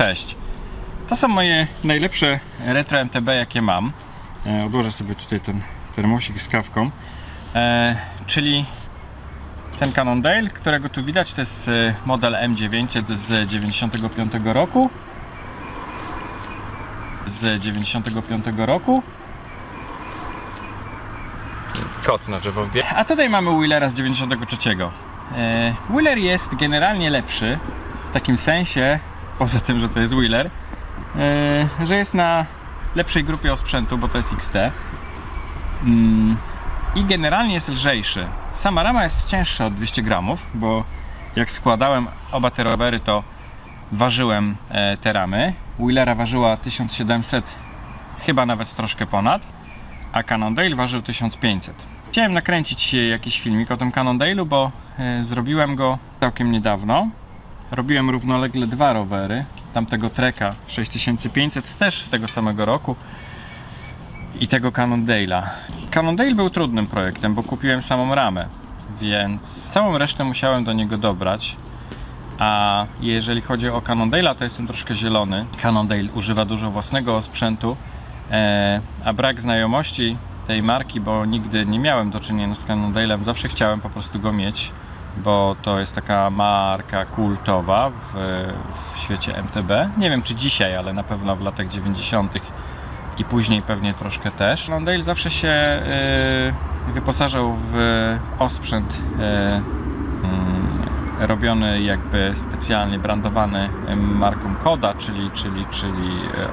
Cześć. To są moje najlepsze retro MTB, jakie mam. Odłożę sobie tutaj ten termosik z kawką. Czyli ten Cannondale, którego tu widać, to jest model M900 z 95 roku. Kot na drzewo wbiegł. A tutaj mamy Wheelera z 93. Wheeler jest generalnie lepszy w takim sensie, poza tym, że to jest Wheeler, że jest na lepszej grupie osprzętu, bo to jest XT. I generalnie jest lżejszy. Sama rama jest cięższa od 200 gramów, bo jak składałem oba te rowery, to ważyłem te ramy. Wheelera ważyła 1700, chyba nawet troszkę ponad, a Cannondale ważył 1500. Chciałem nakręcić jakiś filmik o tym Cannondale'u, bo zrobiłem go całkiem niedawno. Robiłem równolegle dwa rowery, tamtego Treka 6500 też z tego samego roku i tego Cannondale'a. Cannondale był trudnym projektem, bo kupiłem samą ramę, więc całą resztę musiałem do niego dobrać. A jeżeli chodzi o Cannondale'a, to jestem troszkę zielony. Cannondale używa dużo własnego sprzętu, a brak znajomości tej marki, bo nigdy nie miałem do czynienia z Cannondale'em, zawsze chciałem po prostu go mieć, bo to jest taka marka kultowa w świecie MTB. Nie wiem czy dzisiaj, ale na pewno w latach 90. i później pewnie troszkę też. Cannondale zawsze się wyposażał w osprzęt robiony jakby specjalnie brandowany marką Koda, czyli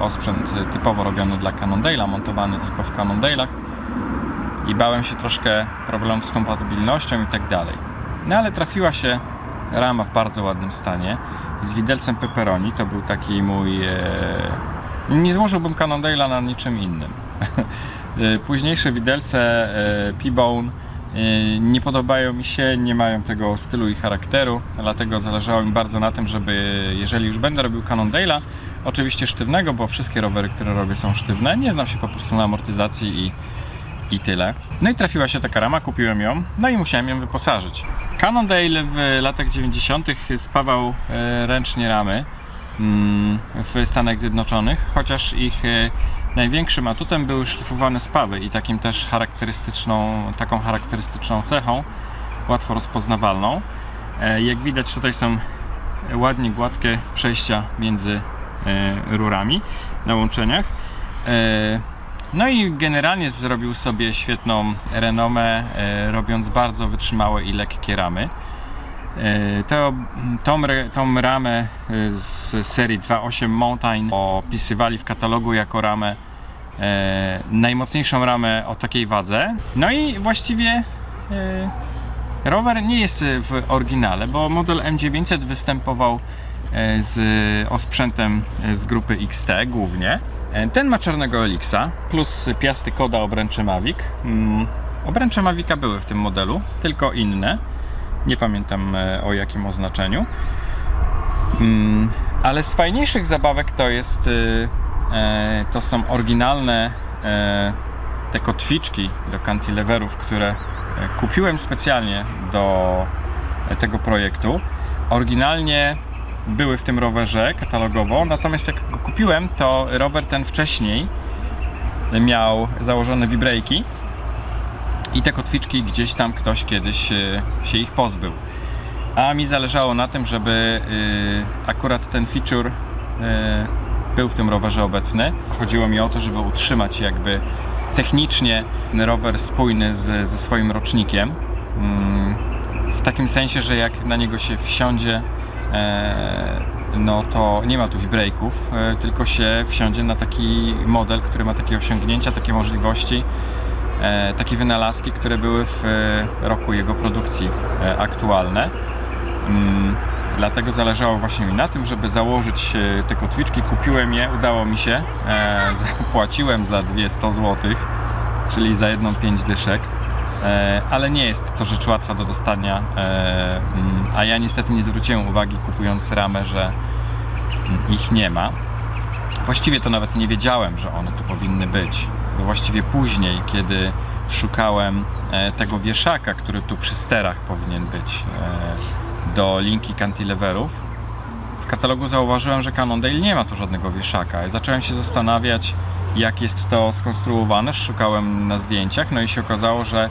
osprzęt typowo robiony dla Cannondale'a, montowany tylko w Cannondale'ach, i bałem się troszkę problemów z kompatybilnością i tak dalej. No ale trafiła się rama w bardzo ładnym stanie z widelcem pepperoni. To był taki mój... Nie złożyłbym Cannondale'a na niczym innym. Późniejsze widelce P-Bone nie podobają mi się, nie mają tego stylu i charakteru, dlatego zależało mi bardzo na tym, żeby, jeżeli już będę robił Cannondale'a, oczywiście sztywnego, bo wszystkie rowery, które robię, są sztywne, nie znam się po prostu na amortyzacji i tyle. No i trafiła się taka rama, kupiłem ją, no i musiałem ją wyposażyć. Cannondale w latach 90. spawał ręcznie ramy w Stanach Zjednoczonych, chociaż ich największym atutem były szlifowane spawy i taką charakterystyczną cechą, łatwo rozpoznawalną. Jak widać, tutaj są ładnie gładkie przejścia między rurami na łączeniach. No i generalnie zrobił sobie świetną renomę, robiąc bardzo wytrzymałe i lekkie ramy. Tą ramę z serii 2.8 Mountain opisywali w katalogu jako ramę, najmocniejszą ramę o takiej wadze. No i właściwie rower nie jest w oryginale, bo model M900 występował z osprzętem z grupy XT głównie. Ten ma czarnego Elixa plus piasty Koda obręcze Mavic. Obręcze Mavica były w tym modelu, tylko inne. Nie pamiętam o jakim oznaczeniu. Ale z fajniejszych zabawek to są oryginalne te kotwiczki do cantileverów, które kupiłem specjalnie do tego projektu. Oryginalnie były w tym rowerze katalogowo, natomiast jak go kupiłem, to rower ten wcześniej miał założone wibrejki i te kotwiczki gdzieś tam ktoś kiedyś się ich pozbył. A mi zależało na tym, żeby akurat ten feature był w tym rowerze obecny. Chodziło mi o to, żeby utrzymać jakby technicznie rower spójny ze swoim rocznikiem. W takim sensie, że jak na niego się wsiądzie, no to nie ma tu wibrejków, tylko się wsiądzie na taki model, który ma takie osiągnięcia, takie możliwości, takie wynalazki, które były w roku jego produkcji aktualne. Dlatego zależało właśnie mi na tym, żeby założyć te kotwiczki. Kupiłem je, udało mi się, zapłaciłem za dwie 100 zł, czyli za jedną 5 dyszek, ale nie jest to rzecz łatwa do dostania, a ja niestety nie zwróciłem uwagi, kupując ramę, że ich nie ma. Właściwie to nawet nie wiedziałem, że one tu powinny być. Bo właściwie później, kiedy szukałem tego wieszaka, który tu przy sterach powinien być, do linki cantileverów, w katalogu zauważyłem, że Cannondale nie ma tu żadnego wieszaka. I zacząłem się zastanawiać, jak jest to skonstruowane. Szukałem na zdjęciach, no i się okazało, że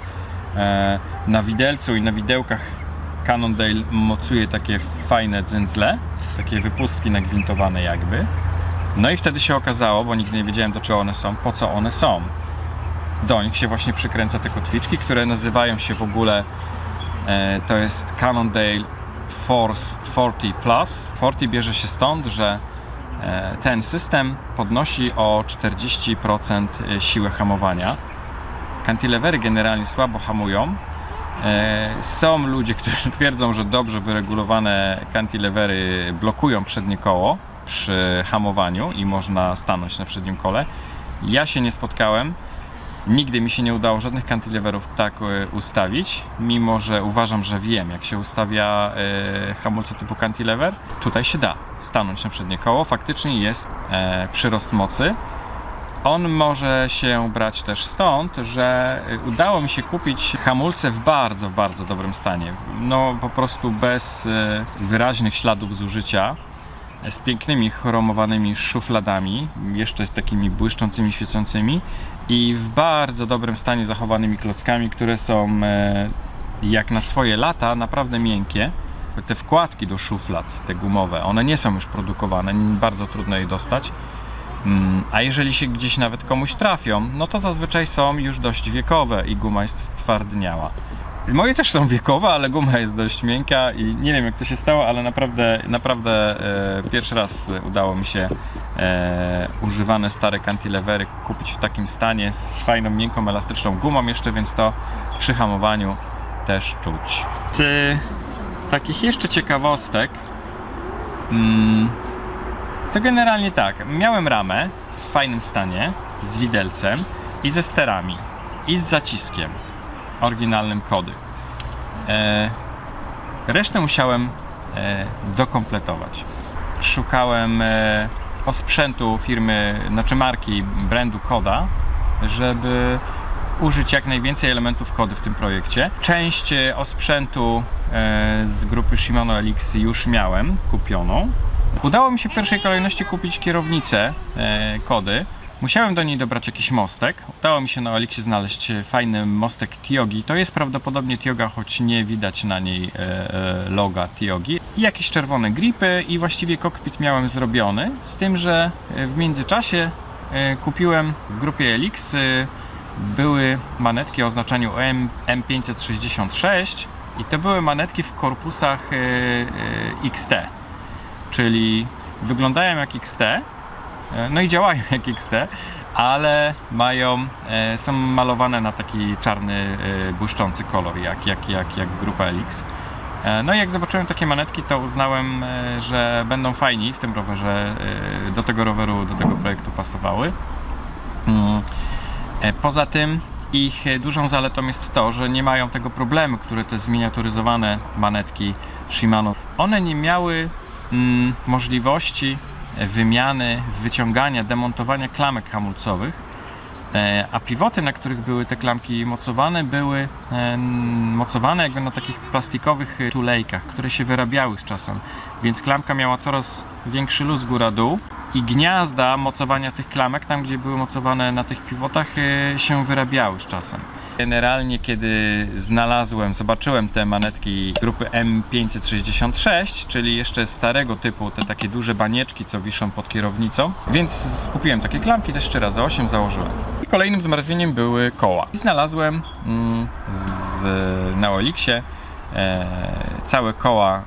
na widelcu i na widełkach Cannondale mocuje takie fajne dzyndzle, takie wypustki nagwintowane jakby. No i wtedy się okazało, bo nigdy nie wiedziałem, do czego one są, po co one są. Do nich się właśnie przykręca te kotwiczki, które nazywają się w ogóle, to jest Cannondale Force 40 Plus. 40 bierze się stąd, że ten system podnosi o 40% siłę hamowania. Cantilevery generalnie słabo hamują. Są ludzie, którzy twierdzą, że dobrze wyregulowane cantilevery blokują przednie koło przy hamowaniu i można stanąć na przednim kole. Ja się nie spotkałem. Nigdy mi się nie udało żadnych cantileverów tak ustawić, mimo że uważam, że wiem, jak się ustawia hamulce typu cantilever. Tutaj się da stanąć na przednie koło. Faktycznie jest przyrost mocy. On może się brać też stąd, że udało mi się kupić hamulce w bardzo dobrym stanie. No po prostu bez wyraźnych śladów zużycia, z pięknymi chromowanymi szufladami, jeszcze takimi błyszczącymi, świecącymi i w bardzo dobrym stanie zachowanymi klockami, które są jak na swoje lata naprawdę miękkie. Te wkładki do szuflad, te gumowe, one nie są już produkowane, bardzo trudno je dostać. A jeżeli się gdzieś nawet komuś trafią, no to zazwyczaj są już dość wiekowe i guma jest stwardniała. Moje też są wiekowe, ale guma jest dość miękka i nie wiem, jak to się stało, ale naprawdę pierwszy raz udało mi się używane stare cantilevery kupić w takim stanie z fajną, miękką, elastyczną gumą jeszcze, więc to przy hamowaniu też czuć. Z takich jeszcze ciekawostek to generalnie tak, miałem ramę w fajnym stanie z widelcem i ze sterami i z zaciskiem oryginalnym Kody. Resztę musiałem dokompletować. Szukałem osprzętu firmy, znaczy marki brandu Koda, żeby użyć jak najwięcej elementów Kody w tym projekcie. Część osprzętu z grupy Shimano LX już miałem kupioną. Udało mi się w pierwszej kolejności kupić kierownicę Kody. Musiałem do niej dobrać jakiś mostek. Udało mi się na Elixie znaleźć fajny mostek Tiogi. To jest prawdopodobnie Tioga, choć nie widać na niej loga Tiogi. I jakieś czerwone gripy i właściwie kokpit miałem zrobiony. Z tym, że w międzyczasie kupiłem w grupie Elix były manetki o oznaczeniu M566 i to były manetki w korpusach XT. Czyli wyglądają jak XT, no i działają jak XT, ale są malowane na taki czarny, błyszczący kolor, jak grupa LX. No i jak zobaczyłem takie manetki, to uznałem, że będą fajni w tym rowerze, do tego roweru, do tego projektu pasowały. Poza tym ich dużą zaletą jest to, że nie mają tego problemu, które te zminiaturyzowane manetki Shimano. One nie miały możliwości wymiany, wyciągania, demontowania klamek hamulcowych, a pivoty, na których były te klamki mocowane, były mocowane jakby na takich plastikowych tulejkach, które się wyrabiały z czasem, więc klamka miała coraz większy luz góra-dół i gniazda mocowania tych klamek, tam gdzie były mocowane na tych pivotach, się wyrabiały z czasem. Generalnie kiedy zobaczyłem te manetki grupy M566, czyli jeszcze starego typu, te takie duże banieczki, co wiszą pod kierownicą, więc skupiłem takie klamki, też 4x8 założyłem. I kolejnym zmartwieniem były koła. I znalazłem na Elixie całe koła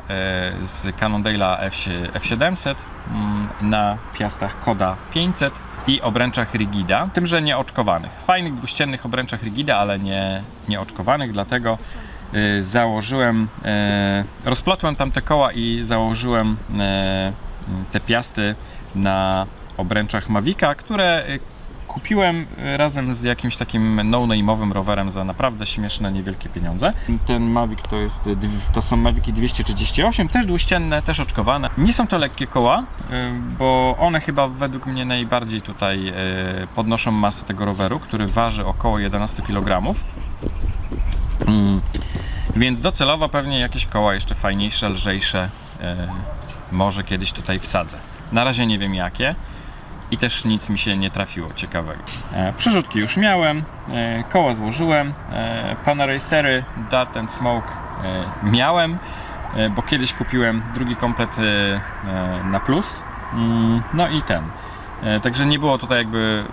z Cannondale'a F700 na piastach Koda 500 i obręczach Rigida, tymże nieoczkowanych. Fajnych dwuściennych obręczach Rigida, ale nie oczkowanych, dlatego rozplotłem tam te koła i założyłem te piasty na obręczach Mavica, które kupiłem razem z jakimś takim no-name'owym rowerem za naprawdę śmieszne, niewielkie pieniądze. Ten Mavic to są Mavici 238, też dwuścienne, też oczkowane. Nie są to lekkie koła, bo one chyba według mnie najbardziej tutaj podnoszą masę tego roweru, który waży około 11 kg. Więc docelowo pewnie jakieś koła jeszcze fajniejsze, lżejsze może kiedyś tutaj wsadzę. Na razie nie wiem jakie i też nic mi się nie trafiło ciekawego. Przerzutki już miałem, koła złożyłem, Pana Racery Dart and Smoke miałem, bo kiedyś kupiłem drugi komplet na plus. No i ten. Także nie było tutaj jakby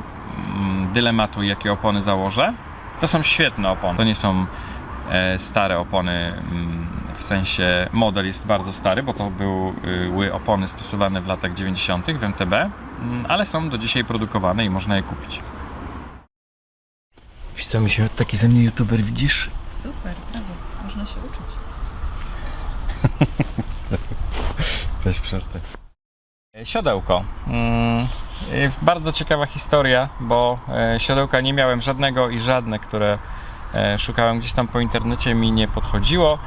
dylematu, jakie opony założę. To są świetne opony. To nie są stare opony, w sensie model jest bardzo stary, bo to były opony stosowane w latach 90. w MTB, ale są do dzisiaj produkowane i można je kupić. Wiesz co, mi się taki ze mnie youtuber, widzisz? Super, brawo, można się uczyć. Weź przestań. Siodełko. Bardzo ciekawa historia, bo siodełka nie miałem żadnego i żadne, które szukałem gdzieś tam po internecie, mi nie podchodziło.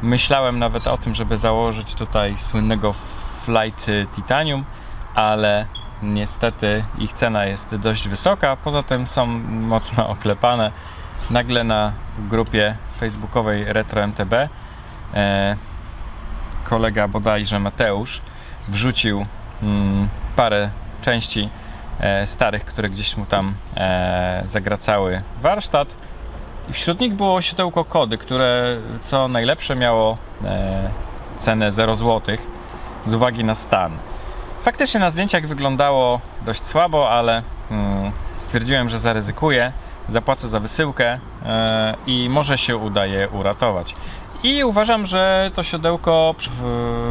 Myślałem nawet o tym, żeby założyć tutaj słynnego Flight Titanium, ale niestety ich cena jest dość wysoka. Poza tym są mocno oklepane. Nagle na grupie facebookowej Retro MTB kolega bodajże Mateusz wrzucił parę części starych, które gdzieś mu tam zagracały warsztat i wśród nich było siodełko Kody, które co najlepsze miało cenę 0 zł z uwagi na stan. Faktycznie na zdjęciach wyglądało dość słabo, ale stwierdziłem, że zaryzykuję, zapłacę za wysyłkę i może się uda je uratować. I uważam, że to siodełko,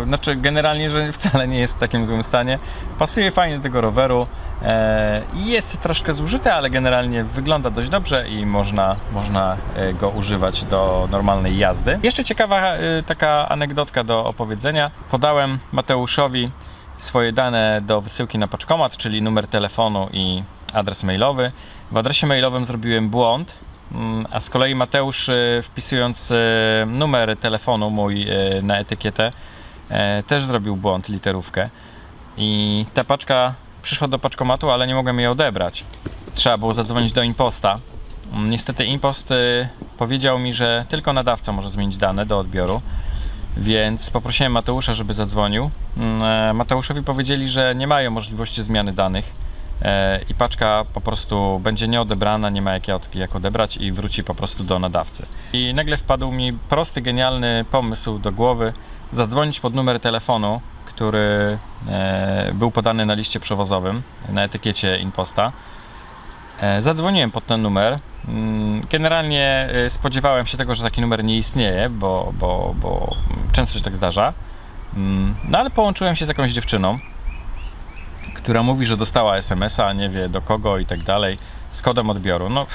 znaczy generalnie, że wcale nie jest w takim złym stanie. Pasuje fajnie do tego roweru. Jest troszkę zużyte, ale generalnie wygląda dość dobrze i można go używać do normalnej jazdy. Jeszcze ciekawa taka anegdotka do opowiedzenia. Podałem Mateuszowi swoje dane do wysyłki na paczkomat, czyli numer telefonu i adres mailowy. W adresie mailowym zrobiłem błąd, a z kolei Mateusz, wpisując numer telefonu mój na etykietę, też zrobił błąd, literówkę. I ta paczka przyszła do paczkomatu, ale nie mogłem jej odebrać. Trzeba było zadzwonić do Imposta. Niestety Impost powiedział mi, że tylko nadawca może zmienić dane do odbioru, więc poprosiłem Mateusza, żeby zadzwonił. Mateuszowi powiedzieli, że nie mają możliwości zmiany danych i paczka po prostu będzie nieodebrana, nie ma jak odebrać i wróci po prostu do nadawcy. I nagle wpadł mi prosty, genialny pomysł do głowy: zadzwonić pod numer telefonu, który był podany na liście przewozowym, na etykiecie Imposta. Zadzwoniłem pod ten numer. Generalnie spodziewałem się tego, że taki numer nie istnieje, bo często się tak zdarza. No ale połączyłem się z jakąś dziewczyną, która mówi, że dostała SMS-a, nie wie do kogo i tak dalej, z kodem odbioru. No,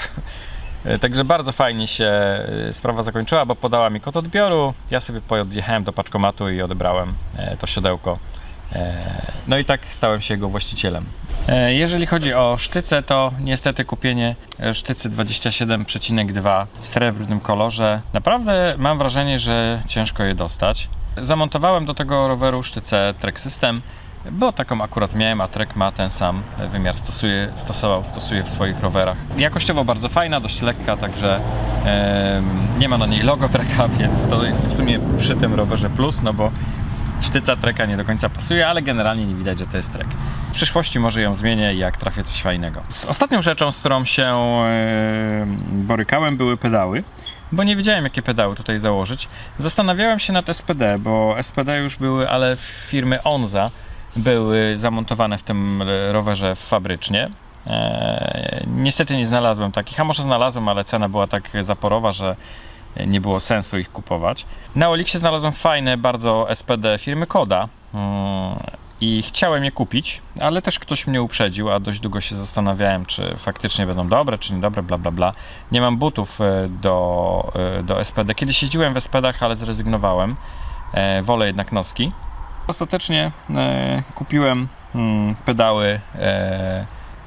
także bardzo fajnie się sprawa zakończyła, bo podała mi kod odbioru, ja sobie podjechałem do paczkomatu i odebrałem to siodełko. No i tak stałem się jego właścicielem. Jeżeli chodzi o sztyce, to niestety kupienie sztycy 27,2 w srebrnym kolorze, naprawdę mam wrażenie, że ciężko je dostać. Zamontowałem do tego roweru sztycę Trek System, bo taką akurat miałem, a Trek ma ten sam wymiar, stosuje w swoich rowerach. Jakościowo bardzo fajna, dość lekka, także nie ma na niej logo Treka, więc to jest w sumie przy tym rowerze plus, no bo sztyca Treka nie do końca pasuje, ale generalnie nie widać, że to jest Trek. W przyszłości może ją zmienię, jak trafię coś fajnego. Ostatnią rzeczą, z którą się borykałem, były pedały, bo nie wiedziałem, jakie pedały tutaj założyć. Zastanawiałem się nad SPD, bo SPD już były, ale firmy Onza były zamontowane w tym rowerze fabrycznie. Niestety nie znalazłem takich, a może znalazłem, ale cena była tak zaporowa, że nie było sensu ich kupować. Na Oliksie znalazłem fajne bardzo SPD firmy Koda i chciałem je kupić, ale też ktoś mnie uprzedził, a dość długo się zastanawiałem, czy faktycznie będą dobre, czy niedobre, bla bla bla. Nie mam butów do SPD. Kiedyś jeździłem w SPDach, ale zrezygnowałem. Wolę jednak noski. Ostatecznie kupiłem pedały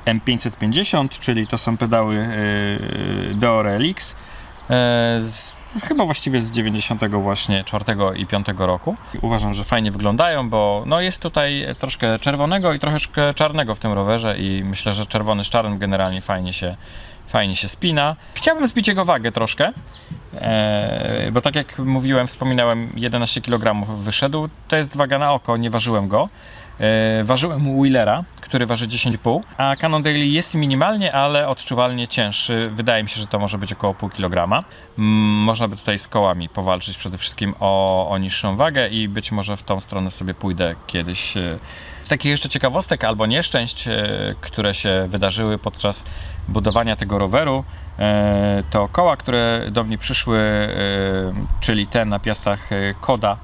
M550, czyli to są pedały Deore LX, chyba właściwie z 94 właśnie 4 i 5 roku. Uważam, że fajnie wyglądają, bo no jest tutaj troszkę czerwonego i troszkę czarnego w tym rowerze i myślę, że czerwony z czarnym generalnie fajnie się spina. Chciałbym zbić jego wagę troszkę, bo tak jak mówiłem, wspominałem, 11 kg wyszedł. To jest waga na oko, nie ważyłem go. Ważyłem Wheelera, który waży 10,5, a Cannondale jest minimalnie, ale odczuwalnie cięższy. Wydaje mi się, że to może być około pół kilograma. Można by tutaj z kołami powalczyć przede wszystkim o niższą wagę i być może w tą stronę sobie pójdę kiedyś. Z takich jeszcze ciekawostek albo nieszczęść, które się wydarzyły podczas budowania tego roweru, to koła, które do mnie przyszły, czyli te na piastach Koda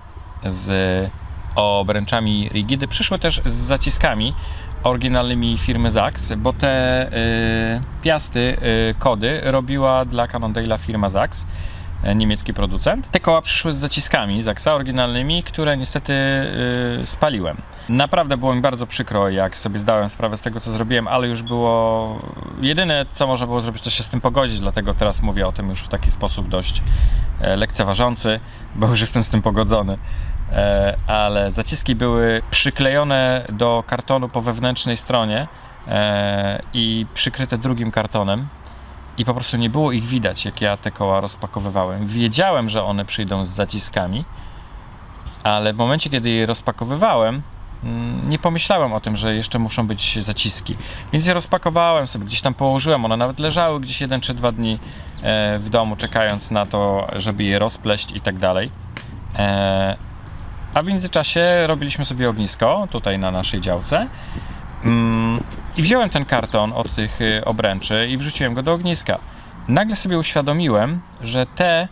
z obręczami rigidy, przyszły też z zaciskami oryginalnymi firmy Zax, bo te piasty Kody robiła dla Cannondale'a firma Zax, niemiecki producent. Te koła przyszły z zaciskami Zaxa oryginalnymi, które niestety spaliłem. Naprawdę było mi bardzo przykro, jak sobie zdałem sprawę z tego, co zrobiłem, ale już było... Jedyne, co można było zrobić, to się z tym pogodzić, dlatego teraz mówię o tym już w taki sposób dość lekceważący, bo już jestem z tym pogodzony. Ale zaciski były przyklejone do kartonu po wewnętrznej stronie i przykryte drugim kartonem i po prostu nie było ich widać, jak ja te koła rozpakowywałem. Wiedziałem, że one przyjdą z zaciskami, ale w momencie, kiedy je rozpakowywałem, nie pomyślałem o tym, że jeszcze muszą być zaciski, więc je rozpakowałem sobie, gdzieś tam położyłem, one nawet leżały gdzieś 1 czy 2 dni w domu, czekając na to, żeby je rozpleść i tak dalej. A w międzyczasie robiliśmy sobie ognisko tutaj na naszej działce i wziąłem ten karton od tych obręczy i wrzuciłem go do ogniska. Nagle sobie uświadomiłem, że te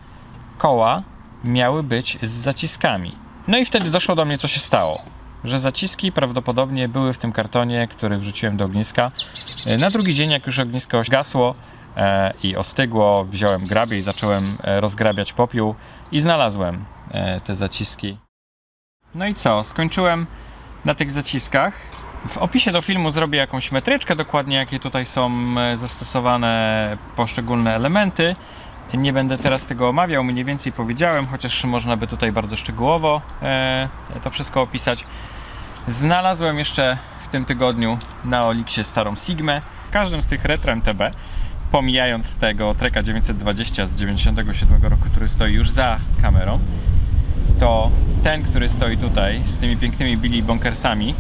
koła miały być z zaciskami. No i wtedy doszło do mnie, co się stało. Że zaciski prawdopodobnie były w tym kartonie, który wrzuciłem do ogniska. Na drugi dzień, jak już ognisko gasło i ostygło, wziąłem grabie i zacząłem rozgrabiać popiół i znalazłem te zaciski. No i co? Skończyłem na tych zaciskach. W opisie do filmu zrobię jakąś metryczkę dokładnie, jakie tutaj są zastosowane poszczególne elementy. Nie będę teraz tego omawiał, mniej więcej powiedziałem, chociaż można by tutaj bardzo szczegółowo to wszystko opisać. Znalazłem jeszcze w tym tygodniu na Olixie starą Sigmę. W każdym z tych Retro MTB, pomijając tego Treka 920 z 97 roku, który stoi już za kamerą, to ten, który stoi tutaj z tymi pięknymi Billy Bonkersami,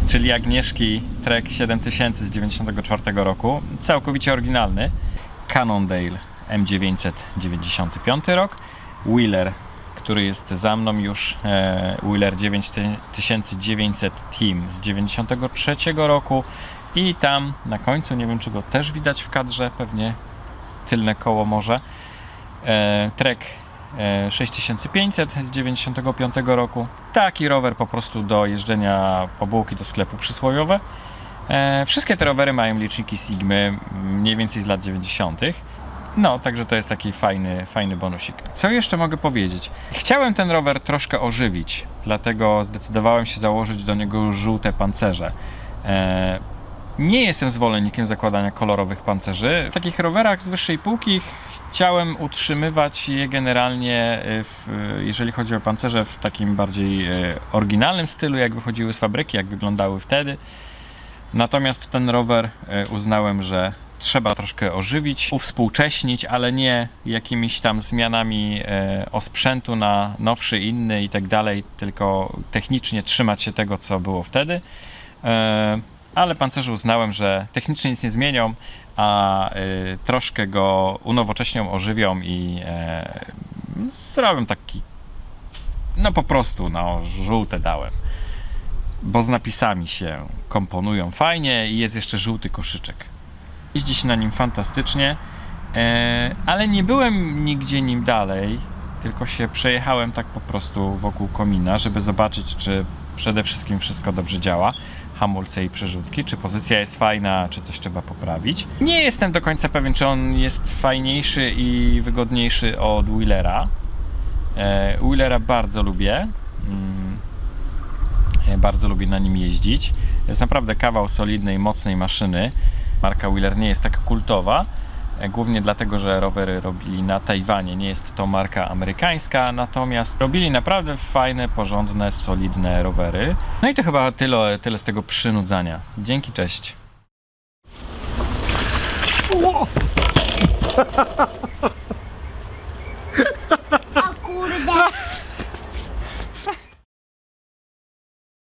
czyli Agnieszki Trek 7000 z 94 roku, całkowicie oryginalny, Cannondale M995 rok, Wheeler, który jest za mną już, Wheeler 9900 Team z 93 roku i tam na końcu, nie wiem czy go też widać w kadrze, pewnie tylne koło może, Trek 6500 z 95 roku. Taki rower po prostu do jeżdżenia po bułki do sklepu przysłowiowe. Wszystkie te rowery mają liczniki Sigmy mniej więcej z lat 90. No, także to jest taki fajny bonusik. Co jeszcze mogę powiedzieć? Chciałem ten rower troszkę ożywić, dlatego zdecydowałem się założyć do niego żółte pancerze. Nie jestem zwolennikiem zakładania kolorowych pancerzy. W takich rowerach z wyższej półki chciałem utrzymywać je generalnie, jeżeli chodzi o pancerze, w takim bardziej oryginalnym stylu, jak wychodziły z fabryki, jak wyglądały wtedy. Natomiast ten rower uznałem, że trzeba troszkę ożywić, uwspółcześnić, ale nie jakimiś tam zmianami osprzętu na nowszy, inny i tak dalej, tylko technicznie trzymać się tego, co było wtedy. Ale pancerze uznałem, że technicznie nic nie zmienią, a troszkę go unowocześnią, ożywią i zrobię taki, no po prostu, no żółte dałem, bo z napisami się komponują fajnie i jest jeszcze żółty koszyczek. Jeździ się na nim fantastycznie, ale nie byłem nigdzie nim dalej, tylko się przejechałem tak po prostu wokół komina, żeby zobaczyć, czy przede wszystkim wszystko dobrze działa, hamulce i przerzutki, czy pozycja jest fajna, czy coś trzeba poprawić. Nie jestem do końca pewien, czy on jest fajniejszy i wygodniejszy od Wheelera. Wheelera bardzo lubię. Bardzo lubię na nim jeździć. Jest naprawdę kawał solidnej, mocnej maszyny. Marka Wheeler nie jest tak kultowa, głównie dlatego, że rowery robili na Tajwanie. Nie jest to marka amerykańska, natomiast robili naprawdę fajne, porządne, solidne rowery. No i to chyba tyle z tego przynudzania. Dzięki, cześć.